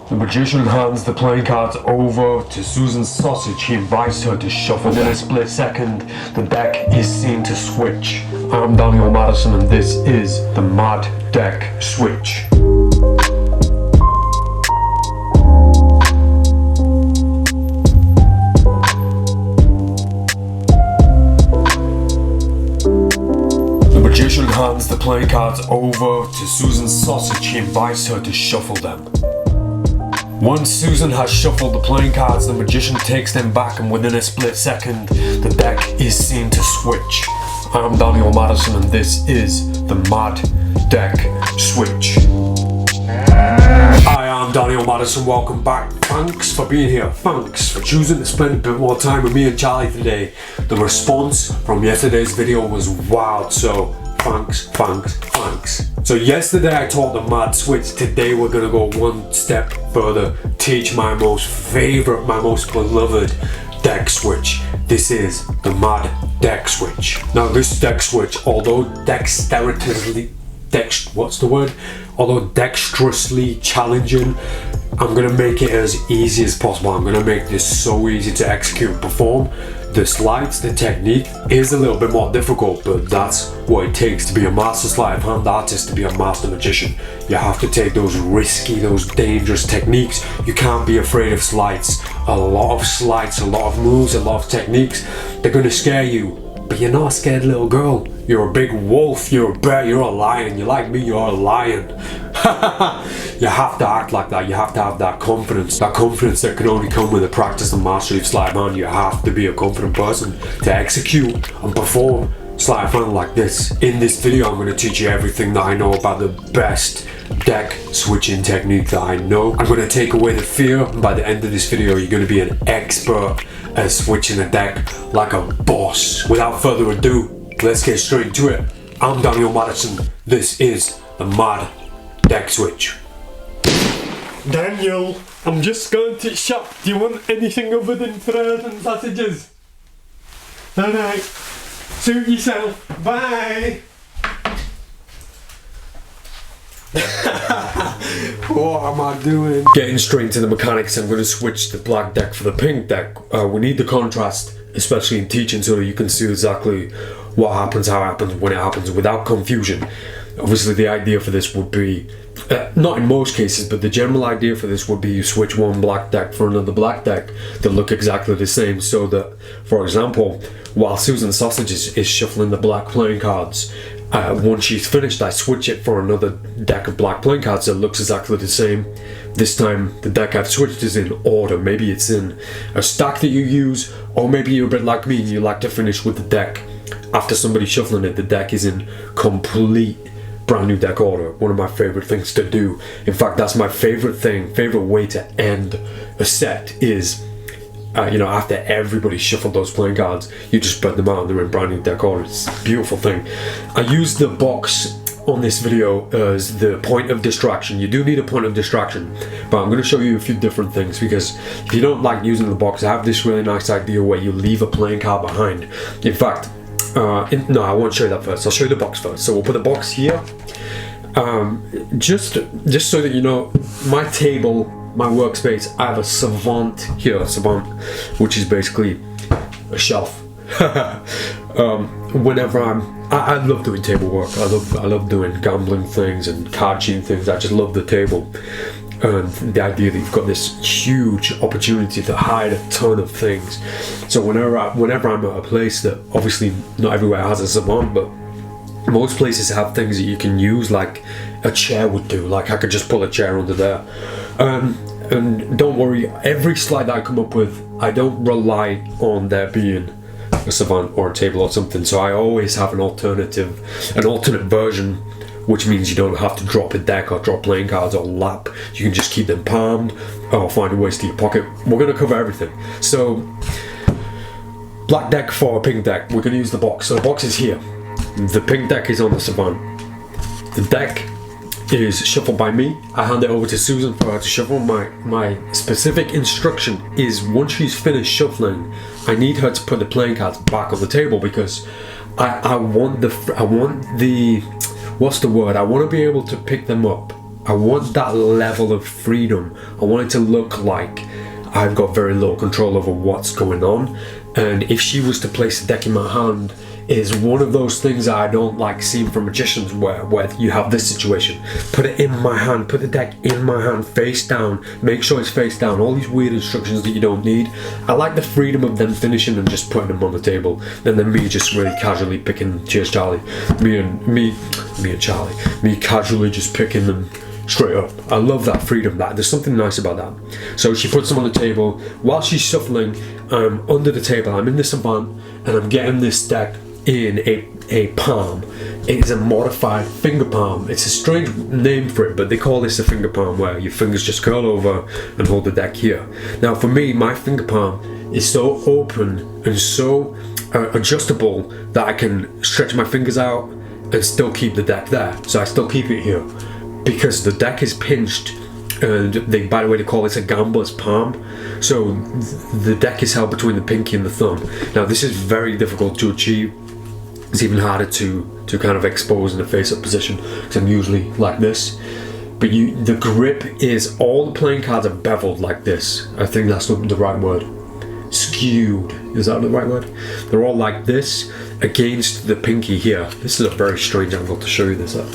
The magician hands the playing cards over to Susan's sausage. He invites her to shuffle. In a split second, the deck is seen to switch. I'm Daniel Madison, and this is the Mad Deck Switch. The magician hands the playing cards over to Susan's sausage. He invites her to shuffle them. Once Susan has shuffled the playing cards, the magician takes them back, and within a split second, the deck is seen to switch. I'm Daniel Madison, and this is the Mad Deck Switch. Hi, I'm Daniel Madison. Welcome back. Thanks for being here. Thanks for choosing to spend a bit more time with me and Charlie today. The response from yesterday's video was wild, so thanks. So yesterday I taught the Mad Switch. Today we're gonna go one step further, teach my most favorite, my most beloved deck switch. This is the Mad Deck Switch. Now this deck switch, although dexterously, although dextrously challenging, I'm gonna make it as easy as possible. I'm gonna make this so easy to execute and perform. The sleights, the technique is a little bit more difficult, but that's what it takes to be a master sleight of hand artist, to be a master magician. You have to take those risky, those dangerous techniques. You can't be afraid of sleights. A lot of sleights, a lot of moves, a lot of techniques, they're gonna scare you. But you're not a scared little girl. You're a big wolf, you're a bear, you're a lion. You're like me, you're a lion. You have to act like that. You have to have that confidence that can only come with the practice and mastery of sleight of hand. You have to be a confident person to execute and perform sleight of hand like this. In this video, I'm going to teach you everything that I know about the best deck switching technique that I know. I'm going to take away the fear, and by the end of this video, you're going to be an expert at switching a deck like a boss. Without further ado, let's get straight into it. I'm Daniel Madison. This is the Mad Deck Switch. Daniel, I'm just going to the shop. Do you want anything other than bread and sausages? Alright, suit yourself. Bye. What am I doing? Getting straight into the mechanics, I'm going to switch the black deck for the pink deck. We need the contrast, especially in teaching, so that you can see exactly what happens, how it happens, when it happens, without confusion. Obviously the idea for this would be, not in most cases, but the general idea for this would be you switch one black deck for another black deck that look exactly the same, so that, for example, while Susan Sausage is shuffling the black playing cards, once she's finished, I switch it for another deck of black playing cards that looks exactly the same. This time the deck I've switched is in order. Maybe it's in a stack that you use, or maybe you're a bit like me and you like to finish with the deck after somebody shuffling it. The deck is in complete brand new deck order. One of my favorite things to do. In fact, that's my favorite way to end a set is, after everybody shuffled those playing cards, you just spread them out and they're in brand new deck order. It's a beautiful thing. I use the box on this video as the point of distraction. You do need a point of distraction, but I'm going to show you a few different things, because if you don't like using the box, I have this really nice idea where you leave a playing card behind. In fact, no, I won't show you that first. I'll show you the box first. So we'll put the box here. Just so that you know, my table, my workspace, I have a savant here, which is basically a shelf. Whenever I love doing table work. I love doing gambling things and card cheating things. I just love the table. And the idea that you've got this huge opportunity to hide a ton of things. So whenever I'm at a place that, obviously not everywhere has a savant, but most places have things that you can use, like a chair would do. Like I could just pull a chair under there. And don't worry, every slide that I come up with, I don't rely on there being a savant or a table or something. So I always have an alternate version, which means you don't have to drop a deck or drop playing cards or lap. You can just keep them palmed or find a way to your pocket. We're going to cover everything. So, black deck for a pink deck, we're going to use the box. So the box is here. The pink deck is on the savant. The deck is shuffled by me. I hand it over to Susan for her to shuffle. My specific instruction is, once she's finished shuffling, I need her to put the playing cards back on the table, because I want the what's the word? I want to be able to pick them up I want that level of freedom. I want it to look like I've got very little control over what's going on. And if she was to place a deck in my hand, is one of those things that I don't like seeing from magicians, where you have this situation. Put it in my hand, put the deck in my hand, face down, make sure it's face down, all these weird instructions that you don't need. I like the freedom of them finishing and just putting them on the table, and then me just really casually picking, cheers Charlie, me casually just picking them straight up. I love that freedom. There's something nice about that. So she puts them on the table. While she's shuffling, I'm under the table, I'm in the savant, and I'm getting this deck in a palm. It is a modified finger palm. It's a strange name for it, but they call this a finger palm, where your fingers just curl over and hold the deck here. Now for me, my finger palm is so open and so adjustable that I can stretch my fingers out and still keep the deck there. So I still keep it here because the deck is pinched, and by the way, they call this a gambler's palm. So the deck is held between the pinky and the thumb. Now this is very difficult to achieve. It's even harder to kind of expose in a face-up position, because I'm usually like this. But the grip is, all the playing cards are beveled like this. I think that's the right word. Skewed, is that the right word? They're all like this against the pinky here. This is a very strange angle to show you this at.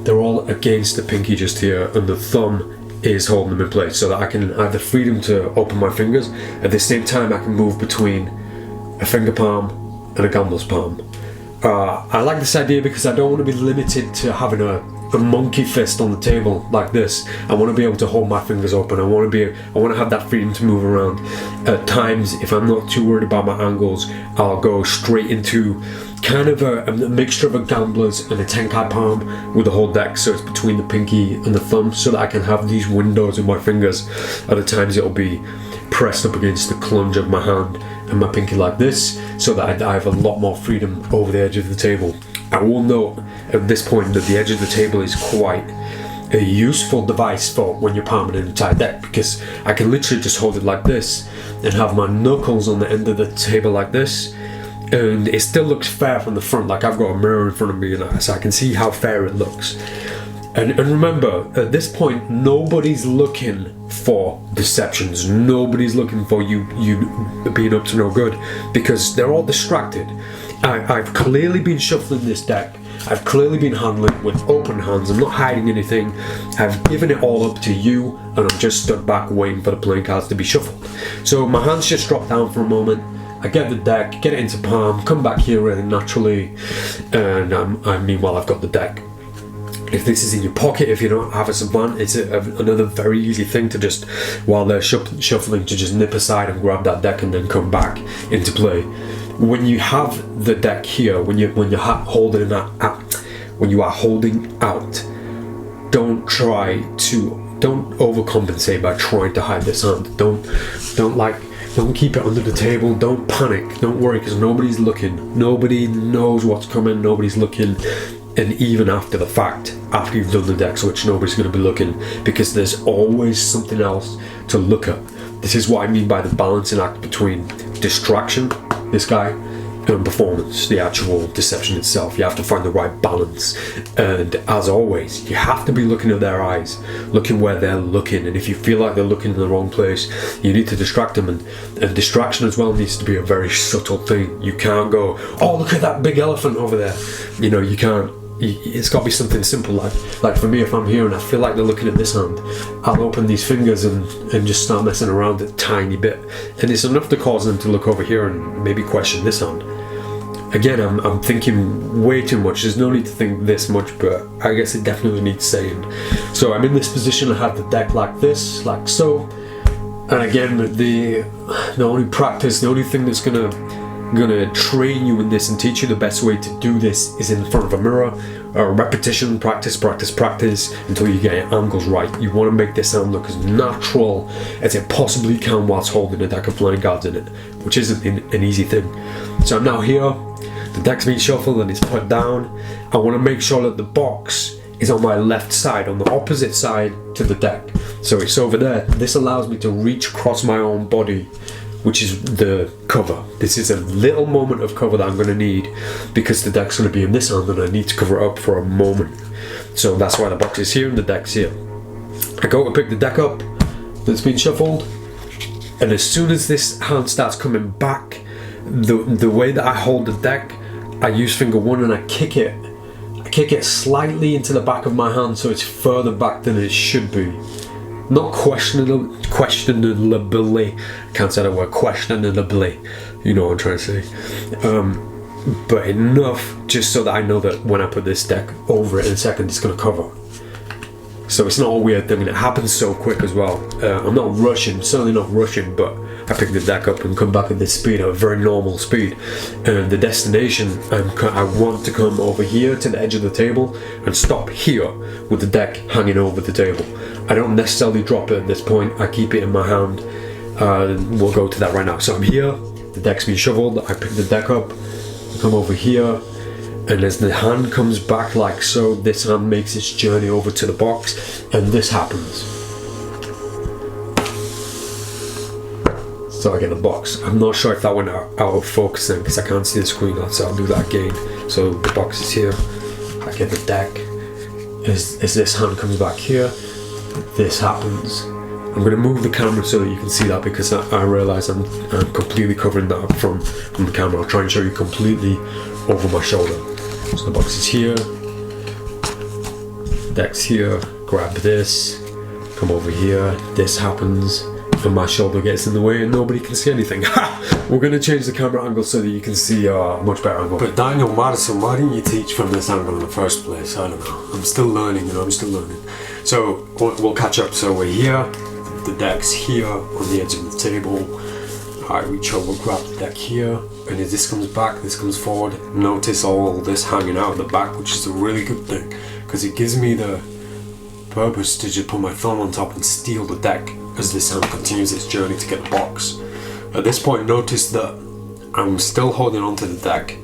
They're all against the pinky just here, and the thumb is holding them in place, so that I have the freedom to open my fingers. At the same time, I can move between a finger palm and a gambler's palm. I like this idea because I don't want to be limited to having a monkey fist on the table like this. I want to be able to hold my fingers open. I want to have that freedom to move around. At times, if I'm not too worried about my angles, I'll go straight into kind of a mixture of a gambler's and a tenkai palm with the whole deck, so it's between the pinky and the thumb, so that I can have these windows in my fingers. Other times it'll be pressed up against the clunge of my hand and my pinky like this, so that I have a lot more freedom over the edge of the table. I will note at this point that the edge of the table is quite a useful device for when you're palming an entire deck, because I can literally just hold it like this and have my knuckles on the end of the table like this, and it still looks fair from the front. Like I've got a mirror in front of me, and so I can see how fair it looks. And remember, at this point, nobody's looking for deceptions. Nobody's looking for you being up to no good, because they're all distracted. I've clearly been shuffling this deck. I've clearly been handling with open hands. I'm not hiding anything. I've given it all up to you, and I'm just stood back waiting for the playing cards to be shuffled. So my hands just drop down for a moment. I get the deck, get it into palm, come back here really naturally, and meanwhile I've got the deck. If this is in your pocket, if you don't have a savant, it's another very easy thing to just, while they're shuffling, to just nip aside and grab that deck and then come back into play. When you have the deck here, when you are holding out, don't overcompensate by trying to hide this hand. Don't keep it under the table. Don't panic. Don't worry, because nobody's looking. Nobody knows what's coming. Nobody's looking. And even after the fact, after you've done the deck switch, nobody's going to be looking, because there's always something else to look at. This is what I mean by the balancing act between distraction, this guy, and performance, the actual deception itself. You have to find the right balance, and as always, you have to be looking at their eyes, looking where they're looking. And if you feel like they're looking in the wrong place, you need to distract them. And distraction as well needs to be a very subtle thing. You can't go, oh, look at that big elephant over there. You can't. It's got to be something simple, like for me, if I'm here and I feel like they're looking at this hand, I'll open these fingers and just start messing around a tiny bit, and it's enough to cause them to look over here and maybe question this hand. Again, I'm thinking way too much. There's no need to think this much, but I guess it definitely needs saying. So I'm in this position. I have the deck like this, like so, and again, the only thing that's gonna train you in this and teach you the best way to do this is in front of a mirror. Repetition, practice until you get your angles right. You want to make this sound look as natural as it possibly can whilst holding a deck of playing cards in it, which isn't an easy thing. So I'm now here, the deck's been shuffled and it's put down. I want to make sure that the box is on my left side, on the opposite side to the deck. So it's over there. This allows me to reach across my own body, which is the cover. This is a little moment of cover that I'm going to need, because the deck's going to be in this hand and I need to cover it up for a moment. So that's why the box is here and the deck's here. I go to pick the deck up that's been shuffled, and as soon as this hand starts coming back, the way that I hold the deck, I use finger one and I kick it slightly into the back of my hand so it's further back than it should be. Not questionably, can't say that word, questionably, you know what I'm trying to say. But enough just so that I know that when I put this deck over it in a second, it's going to cover. So it's not a weird thing, and it happens so quick as well. I'm not rushing, certainly not rushing, but I pick the deck up and come back at this speed, at a very normal speed. And the destination, I want to come over here to the edge of the table and stop here with the deck hanging over the table. I don't necessarily drop it at this point, I keep it in my hand. We'll go to that right now. So I'm here, the deck's been shoveled, I pick the deck up, I come over here, and as the hand comes back like so, this hand makes its journey over to the box, and this happens. So I get the box. I'm not sure if that went out of focus then, because I can't see the screen, so I'll do that again. So the box is here, I get the deck. As this hand comes back here, this happens. I'm going to move the camera so that you can see that, because I realize I'm completely covering that up from the camera. I'll try and show you completely over my shoulder. So the box is here, deck's here, grab this, come over here, this happens, and my shoulder gets in the way and nobody can see anything. We're going to change the camera angle so that you can see a much better angle. But Daniel Madison, why didn't you teach from this angle in the first place? I don't know. I'm still learning, you know, I'm still learning. So we'll catch up. So we're here, the deck's here on the edge of the table. I reach over, grab the deck here, and as this comes back, this comes forward. Notice all this hanging out the back, which is a really good thing, because it gives me the purpose to just put my thumb on top and steal the deck as this hand continues its journey to get the box. At this point, notice that I'm still holding onto the deck.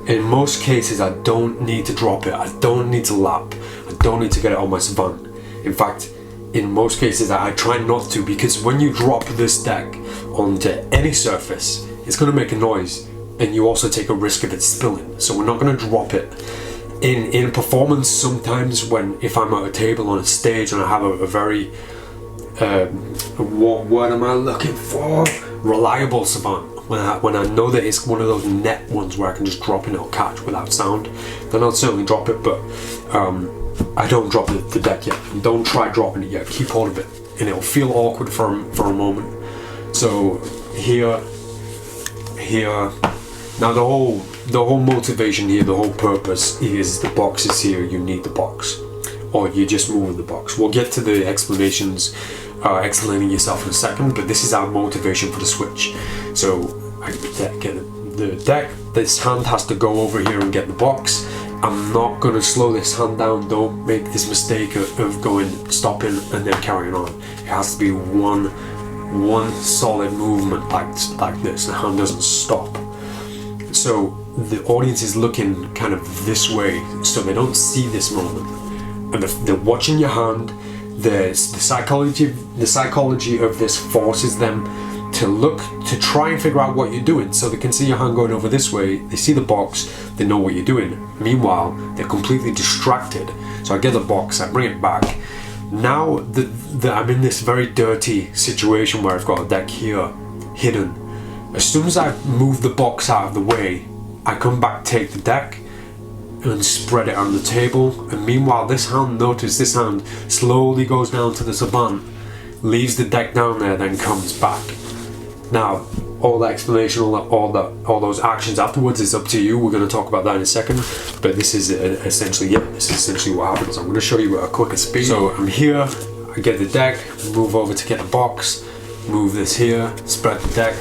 In most cases, I don't need to drop it, I don't need to lap, I don't need to get it on my savant. In fact, in most cases I try not to, because when you drop this deck onto any surface, it's going to make a noise, and you also take a risk of it spilling. So we're not going to drop it. In performance, sometimes if I'm at a table on a stage and I have a very what word am I looking for? Reliable savant. When I know that it's one of those net ones where I can just drop it and it'll catch without sound, then I'll certainly drop it. But I don't drop the deck yet. Don't try dropping it yet. Keep hold of it, and it'll feel awkward for a moment. So here. Now the whole motivation here, the whole purpose is the box is here. You need the box, or you just move the box. We'll get to the explanations, explaining yourself in a second. But this is our motivation for the switch. So I get the deck. This hand has to go over here and get the box. I'm not going to slow this hand down. Don't make this mistake of stopping and then carrying on. It has to be one solid movement like this. The hand doesn't stop. So the audience is looking kind of this way, so they don't see this moment, and they're watching your hand. The psychology of this forces them to look, to try and figure out what you're doing, so they can see your hand going over this way. They see the box, they know what you're doing. Meanwhile, they're completely distracted. So I get the box, I bring it back. Now I'm in this very dirty situation where I've got a deck here hidden. As soon as I move the box out of the way, I come back, take the deck and spread it on the table. And meanwhile, this hand, notice this hand slowly goes down to the savant, leaves the deck down there, then comes back. Now, all the explanation, all those actions afterwards is up to you. We're going to talk about that in a second. But this is essentially what happens. I'm going to show you at a quicker speed. So I'm here, I get the deck, move over to get the box, move this here, spread the deck.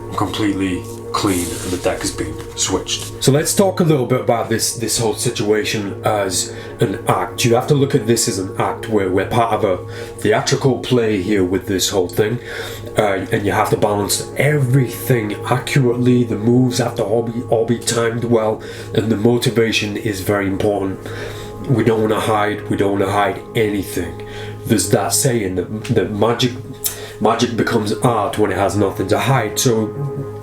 I'm completely clean, and the deck has been switched. So let's talk a little bit about this whole situation as an act. You have to look at this as an act where we're part of a theatrical play here with this whole thing, and you have to balance everything accurately. The moves have to all be timed well, and the motivation is very important. We don't want to hide anything. There's that saying that magic magic becomes art when it has nothing to hide. So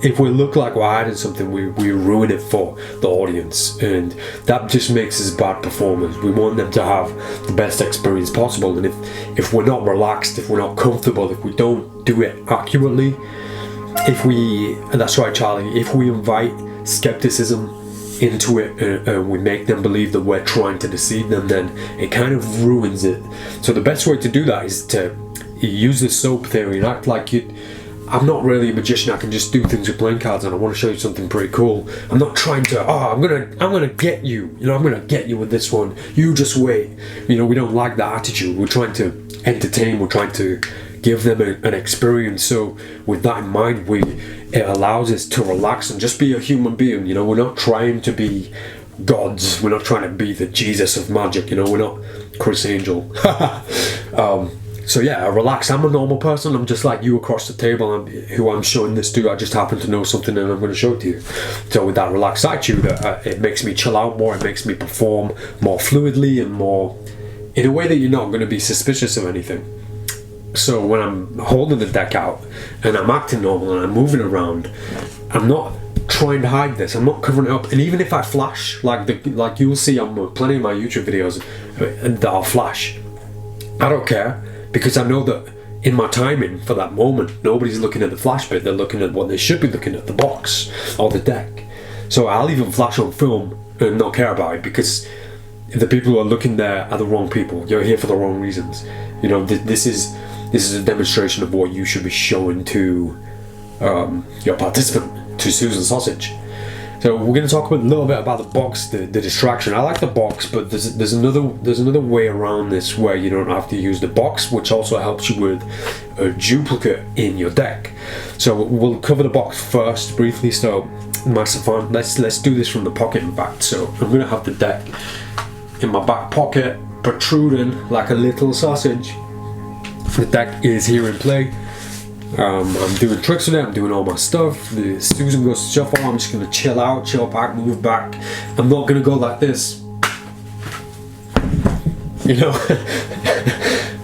if we look like we're hiding something, we ruin it for the audience, and that just makes us bad performers. We want them to have the best experience possible, and if we're not relaxed, if we're not comfortable, if we don't do it accurately, and that's right, Charlie, if we invite skepticism into it and we make them believe that we're trying to deceive them, then it kind of ruins it. So the best way to do that is to use the soap theory and act like I'm not really a magician. I can just do things with playing cards, and I want to show you something pretty cool. I'm not trying to, I'm gonna get you. I'm gonna get you with this one. You just wait. We don't like that attitude. We're trying to entertain. We're trying to give them an experience. So with that in mind, it allows us to relax and just be a human being. We're not trying to be gods. We're not trying to be the Jesus of magic. We're not Chris Angel. So yeah, relax. I'm a normal person. I'm just like you across the table. Who I'm showing this to. I just happen to know something and I'm going to show it to you. So with that relaxed attitude, it makes me chill out more. It makes me perform more fluidly and more in a way that you're not going to be suspicious of anything. So when I'm holding the deck out and I'm acting normal and I'm moving around, I'm not trying to hide this. I'm not covering it up. And even if I flash, like you'll see on plenty of my YouTube videos that I'll flash, I don't care, because I know that in my timing for that moment, nobody's looking at the flash bit. They're looking at what they should be looking at, the box or the deck. So I'll even flash on film and not care about it, because the people who are looking there are the wrong people. You're here for the wrong reasons. This is a demonstration of what you should be showing to your participant, to Susan Sausage. So we're going to talk a little bit about the box, the distraction. I like the box, but there's another way around this where you don't have to use the box, which also helps you with a duplicate in your deck. So we'll cover the box first briefly. So massive fun. Let's do this from the pocket, in fact. So I'm going to have the deck in my back pocket, protruding like a little sausage. The deck is here in play. I'm doing tricks with it. I'm doing all my stuff. Susan goes to shuffle. I'm just gonna chill out, chill back, move back. I'm not gonna go like this.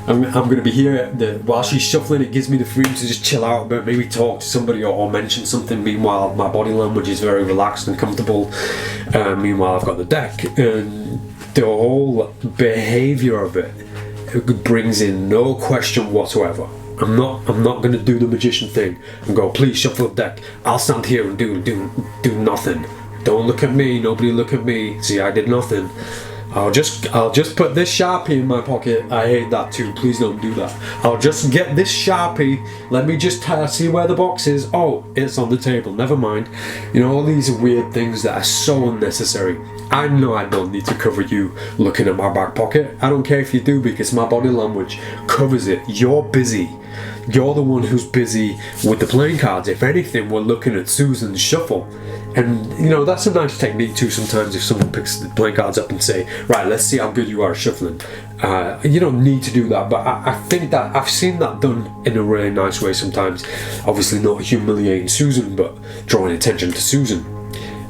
I'm gonna be here. While she's shuffling, it gives me the freedom to just chill out a bit, maybe talk to somebody or mention something. Meanwhile, my body language is very relaxed and comfortable. Meanwhile, I've got the deck, and the whole behavior of it brings in no question whatsoever. I'm not gonna do the magician thing and go, please shuffle the deck. I'll stand here and do nothing. Don't look at me. Nobody look at me. See, I did nothing. I'll just put this Sharpie in my pocket. I hate that too. Please don't do that. I'll just get this Sharpie. Let me just see where the box is. Oh, it's on the table. Never mind. All these weird things that are so unnecessary. I know I don't need to cover you looking at my back pocket. I don't care if you do, because my body language covers it. You're busy. You're the one who's busy with the playing cards. If anything, we're looking at Susan's shuffle. And that's a nice technique too sometimes, if someone picks the playing cards up and say, right, let's see how good you are at shuffling. You don't need to do that, but I think that I've seen that done in a really nice way sometimes. Obviously not humiliating Susan, but drawing attention to Susan.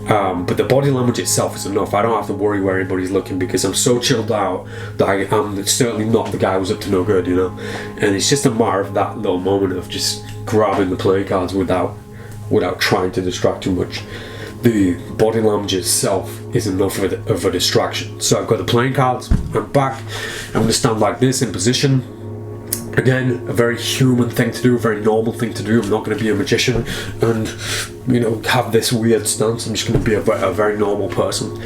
But the body language itself is enough. I don't have to worry where anybody's looking, because I'm so chilled out that I'm certainly not the guy who's up to no good, And it's just a matter of that little moment of just grabbing the playing cards without trying to distract too much. The body language itself is enough of a distraction. So I've got the playing cards, I'm back, I'm going to stand like this in position. Again, a very human thing to do, a very normal thing to do. I'm not going to be a magician and have this weird stance. I'm just going to be a very normal person.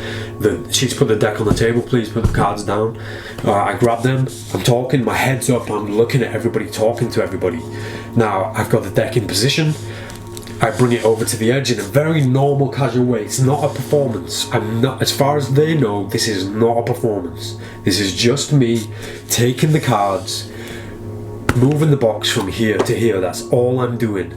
She's put the deck on the table. Please put the cards down. I grab them, I'm talking, my head's up, I'm looking at everybody, talking to everybody. Now I've got the deck in position. I bring it over to the edge in a very normal, casual way. It's not a performance. As far as they know, this is not a performance. This is just me taking the cards, moving the box from here to here. That's all I'm doing.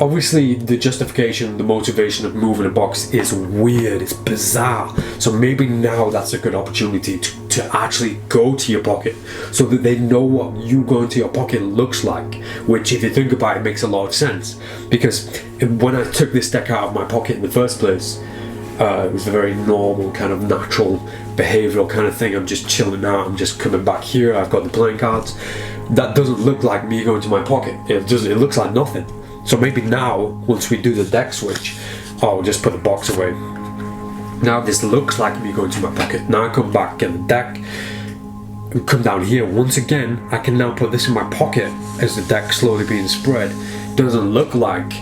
Obviously the justification, the motivation of moving a box is weird, it's bizarre. So maybe now that's a good opportunity to actually go to your pocket, so that they know what you going to your pocket looks like, which, if you think about it, makes a lot of sense. Because when I took this deck out of my pocket in the first place, it was a very normal, kind of natural behavioral kind of thing. I'm just chilling out, I'm just coming back here, I've got the playing cards. that doesn't look like me going to my pocket. It looks like nothing. So maybe now, once we do the deck switch, I'll just put the box away. Now this looks like me going to my pocket. Now I come back, get the deck, come down here. Once again, I can now put this in my pocket as the deck slowly being spread. Doesn't look like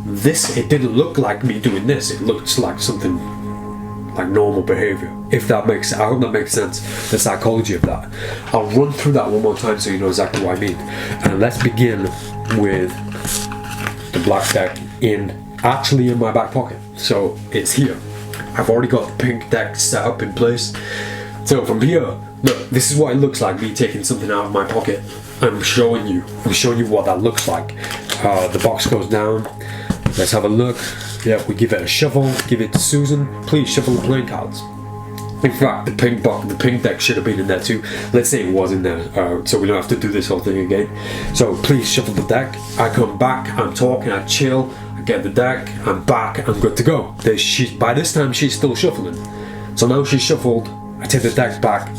this. It didn't look like me doing this. It looks like something like normal behavior. If that makes, I hope that makes sense, the psychology of that. I'll run through that one more time so you know exactly what I mean. And let's begin with the black deck actually in my back pocket. So it's here. I've already got the pink deck set up in place. So from here, look, this is what it looks like, me taking something out of my pocket. I'm showing you what that looks like. The box goes down. Let's have a look. Yeah, we give it a shuffle, give it to Susan. Please shuffle the playing cards. In fact, the pink deck should have been in there too. Let's say it was in there, so we don't have to do this whole thing again. So please shuffle the deck. I come back, I'm talking, I chill, I get the deck, I'm back, I'm good to go. By this time, she's still shuffling. So now she's shuffled, I take the deck back,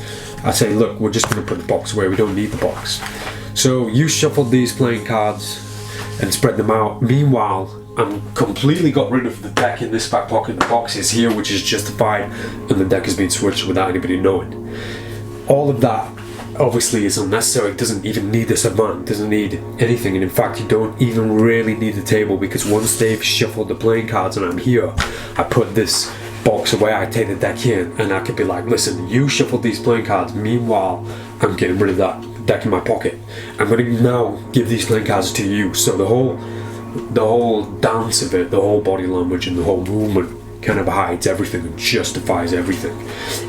I say, look, we're just gonna put the box away, we don't need the box. So you shuffled these playing cards and spread them out. Meanwhile, I'm completely got rid of the deck in this back pocket. The box is here, which is justified, and the deck has been switched without anybody knowing. All of that obviously is unnecessary. It doesn't even need the savant, doesn't need anything, and in fact you don't even really need the table, because once they've shuffled the playing cards and I'm here, I put this box away, I take the deck here, and I could be like, listen, you shuffled these playing cards, meanwhile I'm getting rid of that deck in my pocket. I'm going to now give these playing cards to you. So the whole dance of it, the whole body language and the whole movement kind of hides everything and justifies everything.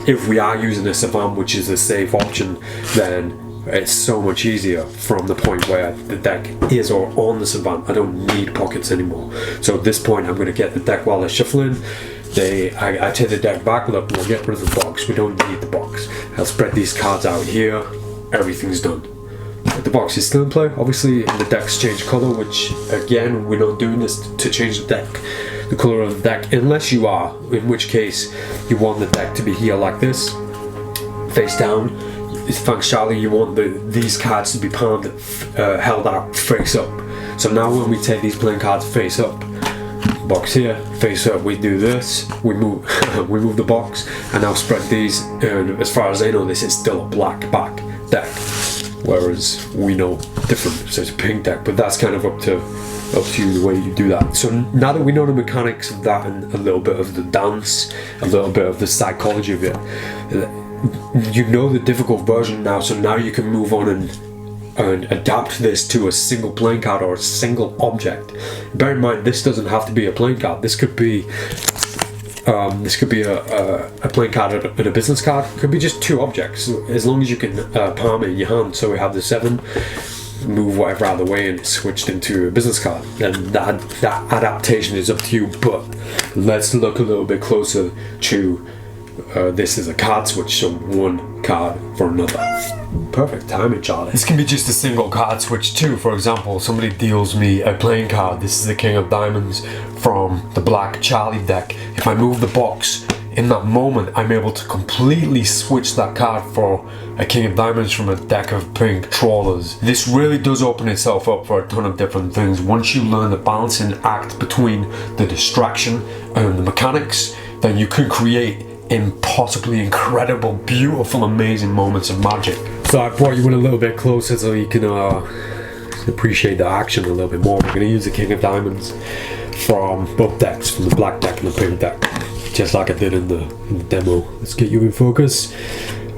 If we are using a savant, which is a safe option, then it's so much easier from the point where the deck is or on the savant. I don't need pockets anymore. So at this point, I'm going to get the deck while they're shuffling. I take the deck back. Look, we'll get rid of the box. We don't need the box. I'll spread these cards out here. Everything's done. The box is still in play. Obviously, the deck's changed color, which again, we're not doing this to change the deck, the color of the deck, unless you are, in which case you want the deck to be here like this, face down. Thanks, Charlie. You want these cards to be held out face up. So now when we take these playing cards face up, box here, face up, we do this, we move we move the box, and now spread these, and as far as I know, this is still a black back deck, whereas we know different, so it's a pink deck, but that's kind of up to you the way you do that. So now that we know the mechanics of that and a little bit of the dance, a little bit of the psychology of it, you know the difficult version now, so now you can move on and adapt this to a single playing card or a single object. Bear in mind, this doesn't have to be a playing card. This could be a playing card and a business card. It could be just two objects, as long as you can palm it in your hand. So we have the 7, move whatever out of the way, and it's switched into a business card. And that adaptation is up to you. But let's look a little bit closer to this is a card switch, so one card for another. Perfect timing, Charlie. This can be just a single card switch too. For example, somebody deals me a playing card. This is the King of Diamonds from the black Charlie deck. If I move the box, in that moment, I'm able to completely switch that card for a King of Diamonds from a deck of pink trawlers. This really does open itself up for a ton of different things. Once you learn the balancing act between the distraction and the mechanics, then you can create impossibly incredible, beautiful, amazing moments of magic. So I brought you in a little bit closer so you can appreciate the action a little bit more. We're going to use the King of Diamonds from both decks, from the black deck and the pink deck, just like I did in the demo. Let's get you in focus.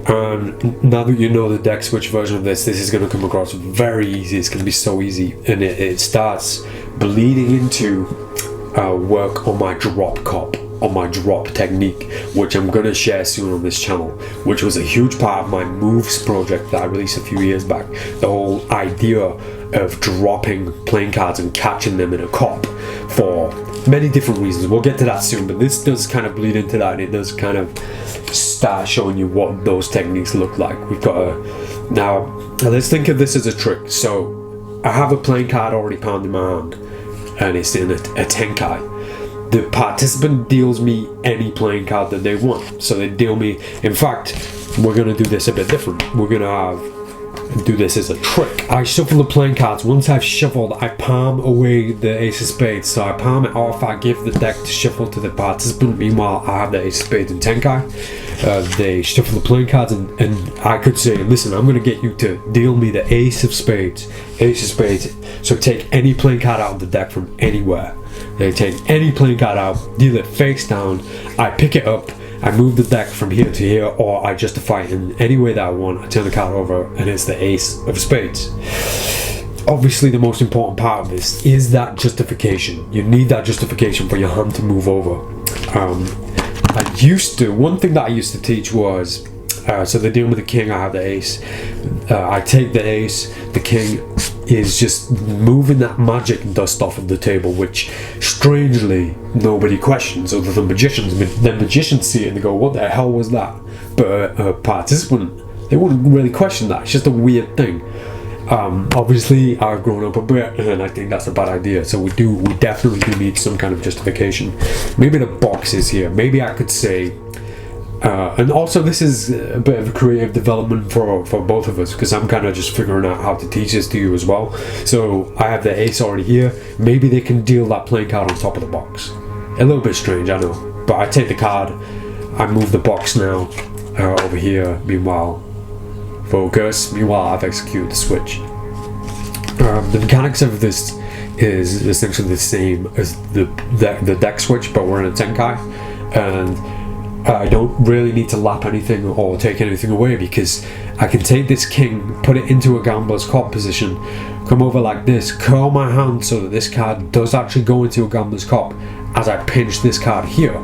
And now that you know the deck switch version of this is going to come across very easy. It's going to be so easy, and it starts bleeding into work on my drop cop, on my drop technique, which I'm going to share soon on this channel, which was a huge part of my moves project that I released a few years back. The whole idea of dropping playing cards and catching them in a cop for many different reasons. We'll get to that soon, but this does kind of bleed into that, and it does kind of start showing you what those techniques look like. We've got now let's think of this as a trick. So I have a playing card already pounded in my hand, and it's in a tenkai. The participant deals me any playing card that they want. So they deal me, in fact, we're going to do this a bit different. We're going to have do this as a trick. I shuffle the playing cards. Once I've shuffled, I palm away the ace of spades. So I palm it off, I give the deck to shuffle to the participant. Meanwhile, I have the ace of spades and tenkai. They shuffle the playing cards, and I could say, listen, I'm going to get you to deal me the ace of spades. Ace of spades. So take any playing card out of the deck from anywhere. They take any playing card out, deal it face down. I pick it up, I move the deck from here to here, or I justify it in any way that I want. I turn the card over, and it's the ace of spades. Obviously, the most important part of this is that justification. You need that justification for your hand to move over. One thing that I used to teach was, so they're dealing with the king, I have the ace. I take the ace, the king is just moving that magic dust off of the table, which strangely nobody questions other than magicians. Then magicians see it and they go, what the hell was that? But a participant, they wouldn't really question that. It's just a weird thing. Obviously I've grown up a bit and I think that's a bad idea, so we definitely do need some kind of justification. Maybe the box is here. Maybe I could say, and also this is a bit of a creative development for both of us, because I'm kind of just figuring out how to teach this to you as well. So I have the ace already here. Maybe they can deal that playing card on top of the box. A little bit strange, I know, but I take the card, I move the box now over here. Meanwhile, focus. Meanwhile, I've executed the switch. The mechanics of this is essentially the same as the deck switch, but we're in a tenkai, and I don't really need to lap anything or take anything away, because I can take this king, put it into a gambler's cop position, come over like this, curl my hand so that this card does actually go into a gambler's cop as I pinch this card here.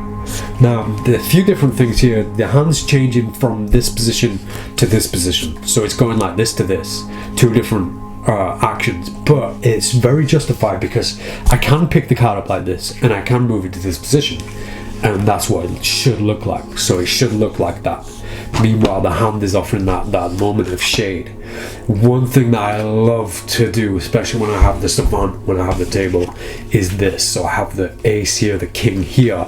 Now, there are a few different things here. The hand's changing from this position to this position, so it's going like this to this. Two different actions, but it's very justified because I can pick the card up like this and I can move it to this position, and that's what it should look like. So it should look like that. Meanwhile, the hand is offering that moment of shade. One thing that I love to do, especially when I have the stuff on, when I have the table, is this. So I have the ace here, the king here.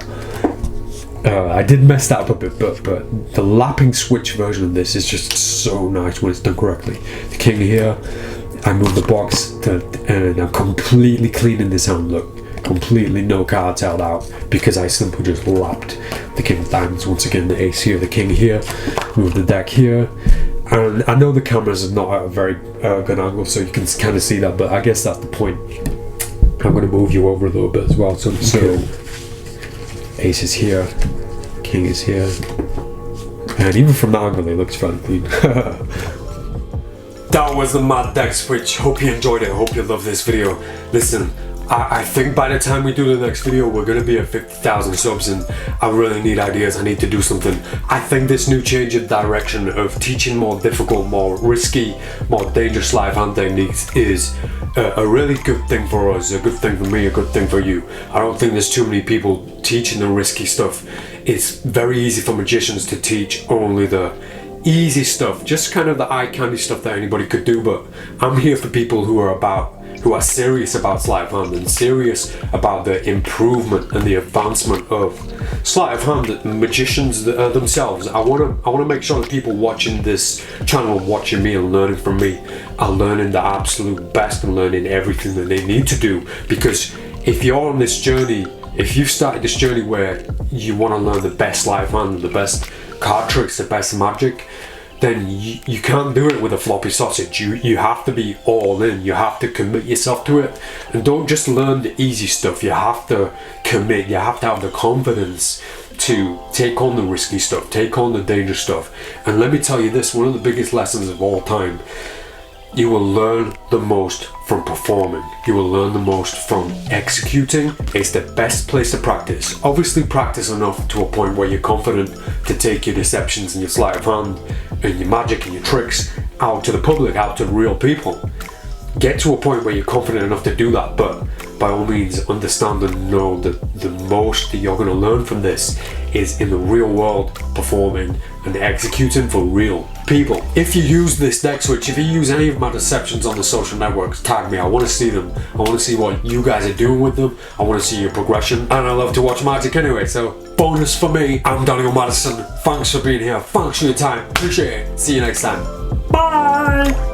I did mess that up a bit, but the lapping switch version of this is just so nice when it's done correctly. The king here, I move the box and I'm completely cleaning this hand. Look, completely no cards held out, because I simply just lapped the king of diamonds. Once again, the ace here, the king here, move the deck here. And I know the cameras are not at a very good angle, so you can kind of see that, but I guess that's the point. I'm going to move you over a little bit as well. So ace is here, king is here, and even from that angle it looks fairly clean. That was the mad deck switch. Hope you enjoyed it. Hope you love this video. Listen, I think by the time we do the next video, we're going to be at 50,000 subs, and I really need ideas. I need to do something. I think this new change of direction of teaching more difficult, more risky, more dangerous live hand techniques is a really good thing for us, a good thing for me, a good thing for you. I don't think there's too many people teaching the risky stuff. It's very easy for magicians to teach only the easy stuff, just kind of the eye candy stuff that anybody could do, but I'm here for people who are serious about sleight of hand and serious about the improvement and the advancement of sleight of hand, magicians themselves. I want to make sure that people watching this channel, watching me and learning from me, are learning the absolute best and learning everything that they need to do. Because if you're on this journey, if you've started this journey where you want to learn the best sleight of hand, the best card tricks, the best magic, then you can't do it with a floppy sausage. You have to be all in. You have to commit yourself to it, and don't just learn the easy stuff. You have to commit. You have to have the confidence to take on the risky stuff, take on the dangerous stuff. And let me tell you this, one of the biggest lessons of all time: you will learn the most from performing. You will learn the most from executing. It's the best place to practice. Obviously practice enough to a point where you're confident to take your deceptions and your sleight of hand and your magic and your tricks out to the public, out to real people. Get to a point where you're confident enough to do that, but by all means understand and know that the most that you're going to learn from this is in the real world, performing and executing for real people. If you use this deck switch, if you use any of my deceptions on the social networks, tag me. I want to see them. I want to see what you guys are doing with them. I want to see your progression, and I love to watch magic anyway, so bonus for me. I'm Daniel Madison. Thanks for being here. Thanks for your time. Appreciate it. See you next time. Bye.